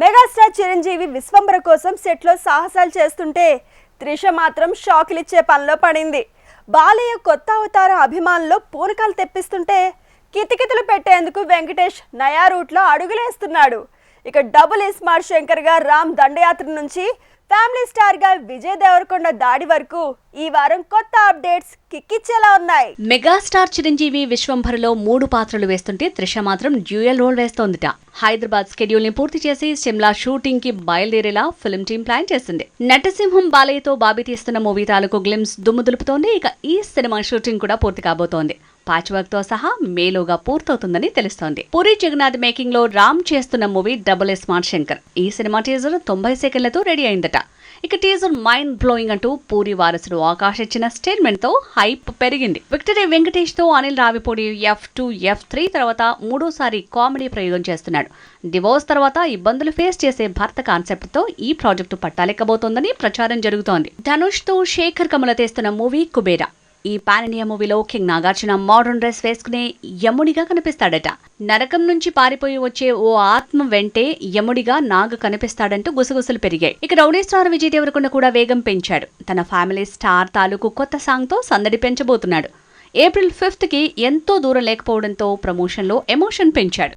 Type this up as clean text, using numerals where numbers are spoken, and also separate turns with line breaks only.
Megastar Chiranjeevi Vishwambhara కోసం సెట్లో సాహసాలు చేస్తుంటే త్రిష మాత్రం షాకులిచ్చే పనిలో పడింది. బాలయ్య కొత్త అవతార అభిమానుల్లో పూనకాలు తెప్పిస్తుంటే కితకితలు పెట్టేందుకు వెంకటేష్ నయా రూట్లో అడుగులేస్తున్నాడు. ఇక డబుల్ స్మార్ట్ శంకర్ గా రామ్ దండయాత్ర నుంచి ఫ్యామిలీ స్టార్ గా విజయ్ దేవరకొండ దాడి వరకు ఈ వారం కొత్త అప్డేట్స్ కిక్కిచ్చేలా ఉన్నాయి.
మెగాస్టార్ చిరంజీవి విశ్వంభరలో 3 పాత్రలు వేస్తుంటే త్రిష మాత్రం డ్యూయల్ రోల్ వేస్తోందిట. హైదరాబాద్ షెడ్యూల్ ని పూర్తి చేసి సిమ్లా షూటింగ్ కి బయలుదేరేలా ఫిల్మ్ టీం ప్లాన్ చేసింది. నటసింహం బాలయ్యతో బాబీ తీస్తున్న మూవీ తాలూకు గ్లిమ్స్ దుమ్ము దులుపుతోంది. ఇక ఈ సినిమా షూటింగ్ కూడా పూర్తి కాబోతోంది. పాచ్ వర్క్ తో సహా మేలోగా పూర్తవుతుందని తెలుస్తోంది. పూరి జగన్నాథ్ మేకింగ్ లో రామ్ చేస్తున్న మూవీ డబుల్ స్మార్ట్ శంకర్. ఈ సినిమా టీజర్ 90 సెకండ్లతో రెడీ అయిందట. ఇక టీజర్ మైండ్ బ్లోయింగ్ అంటూ పూరి వారసుడు ఆకాష్ ఇచ్చిన స్టేట్మెంట్ తో హైప్ పెరిగింది. విక్టరీ వెంకటేష్ తో అనిల్ రావిపూడి F2, F3 తర్వాత 3సారి కామెడీ ప్రయోగం చేస్తున్నాడు. డివోర్స్ తర్వాత ఇబ్బందులు ఫేస్ చేసే భర్త కాన్సెప్ట్ తో ఈ ప్రాజెక్టు పట్టాలెక్కబోతోందని ప్రచారం జరుగుతోంది. ధనుష్ తో శేఖర్ కమల తీస్తున్న మూవీ కుబేరా. ఈ పాన్ ఇండియా మూవీలో కింగ్ నాగార్జున మోడర్న్ డ్రెస్ వేసుకునే యముడిగా కనిపిస్తాడట. నరకం నుంచి పారిపోయి వచ్చే ఓ ఆత్మ వెంటే యముడిగా నాగ్ కనిపిస్తాడంటూ గుసగుసలు పెరిగాయి. ఇక రౌడీ స్టార్ విజయ్ దేవరకొండ కూడా వేగం పెంచాడు. తన ఫ్యామిలీ స్టార్ తాలూకు కొత్త సాంగ్ తో సందడి పెంచబోతున్నాడు. ఏప్రిల్ 5th కి ఎంతో దూరం లేకపోవడంతో ప్రమోషన్ లో ఎమోషన్ పెంచాడు.